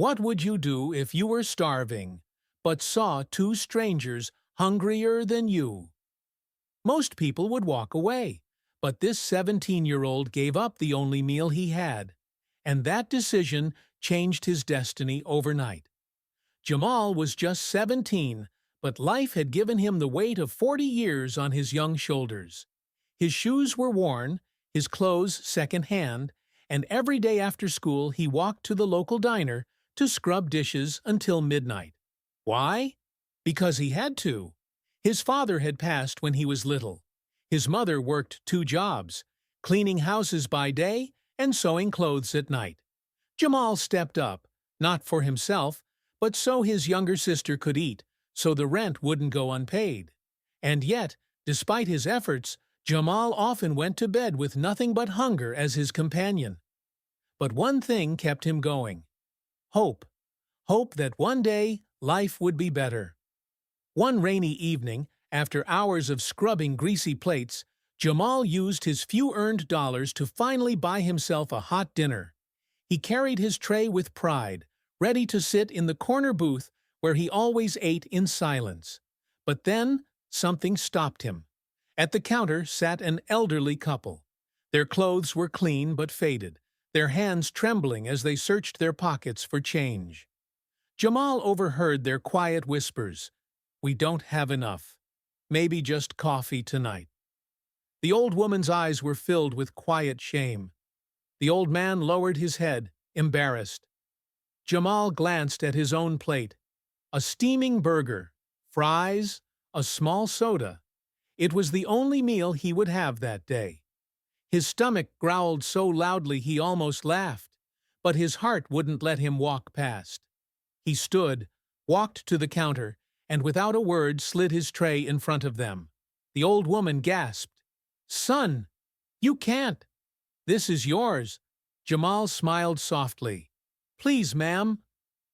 What would you do if you were starving, but saw two strangers hungrier than you? Most people would walk away, but this 17-year-old gave up the only meal he had, and that decision changed his destiny overnight. Jamal was just 17, but life had given him the weight of 40 years on his young shoulders. His shoes were worn, his clothes second-hand, and every day after school he walked to the local diner to scrub dishes until midnight. Why? Because he had to. His father had passed when he was little. His mother worked 2 jobs, cleaning houses by day and sewing clothes at night. Jamal stepped up, not for himself, but so his younger sister could eat, so the rent wouldn't go unpaid. And yet, despite his efforts, Jamal often went to bed with nothing but hunger as his companion. But one thing kept him going. Hope. Hope that one day life would be better. One rainy evening, after hours of scrubbing greasy plates, Jamal used his few earned dollars to finally buy himself a hot dinner. He carried his tray with pride, ready to sit in the corner booth where he always ate in silence. But then something stopped him. At the counter sat an elderly couple. Their clothes were clean but faded, their hands trembling as they searched their pockets for change. Jamal overheard their quiet whispers. "We don't have enough. Maybe just coffee tonight." The old woman's eyes were filled with quiet shame. The old man lowered his head, embarrassed. Jamal glanced at his own plate. A steaming burger, fries, a small soda. It was the only meal he would have that day. His stomach growled so loudly he almost laughed, but his heart wouldn't let him walk past. He stood, walked to the counter, and without a word slid his tray in front of them. The old woman gasped, "Son, you can't. This is yours." Jamal smiled softly. "Please, ma'am.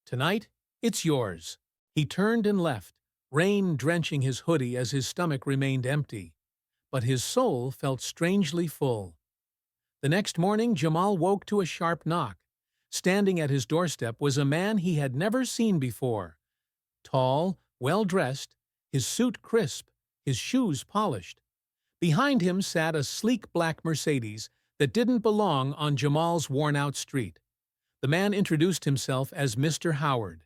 Tonight, it's yours." He turned and left, rain drenching his hoodie as his stomach remained empty. But his soul felt strangely full. The next morning, Jamal woke to a sharp knock. Standing at his doorstep was a man he had never seen before. Tall, well-dressed, his suit crisp, his shoes polished. Behind him sat a sleek black Mercedes that didn't belong on Jamal's worn-out street. The man introduced himself as Mr. Howard.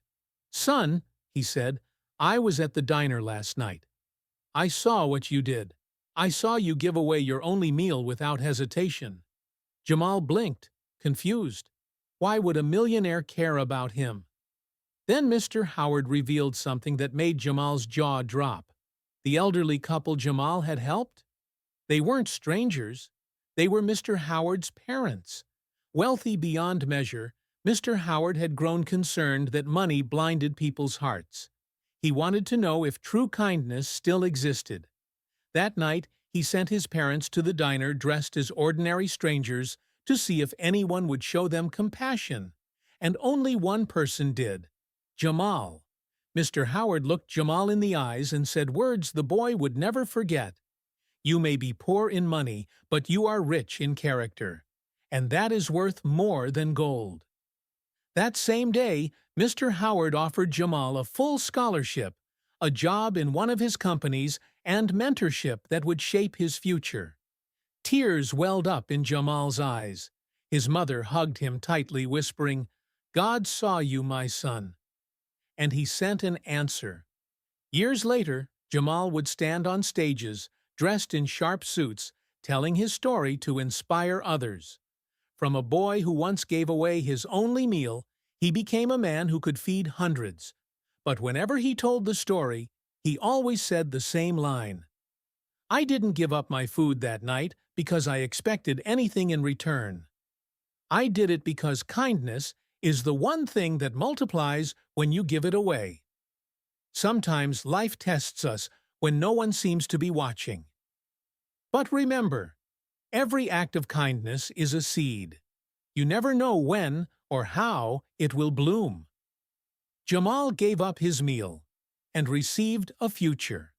"Son," he said, "I was at the diner last night. I saw what you did. I saw you give away your only meal without hesitation." Jamal blinked, confused. Why would a millionaire care about him? Then Mr. Howard revealed something that made Jamal's jaw drop. The elderly couple Jamal had helped? They weren't strangers. They were Mr. Howard's parents. Wealthy beyond measure, Mr. Howard had grown concerned that money blinded people's hearts. He wanted to know if true kindness still existed. That night, he sent his parents to the diner dressed as ordinary strangers to see if anyone would show them compassion. And only one person did. Jamal. Mr. Howard looked Jamal in the eyes and said words the boy would never forget. "You may be poor in money, but you are rich in character. And that is worth more than gold." That same day, Mr. Howard offered Jamal a full scholarship, a job in one of his companies, and mentorship that would shape his future. Tears welled up in Jamal's eyes. His mother hugged him tightly, whispering, "God saw you, my son." And he sent an answer. Years later, Jamal would stand on stages, dressed in sharp suits, telling his story to inspire others. From a boy who once gave away his only meal, he became a man who could feed hundreds. But whenever he told the story, he always said the same line. "I didn't give up my food that night because I expected anything in return. I did it because kindness is the one thing that multiplies when you give it away." Sometimes life tests us when no one seems to be watching. But remember, every act of kindness is a seed. You never know when or how it will bloom. Jamal gave up his meal and received a future.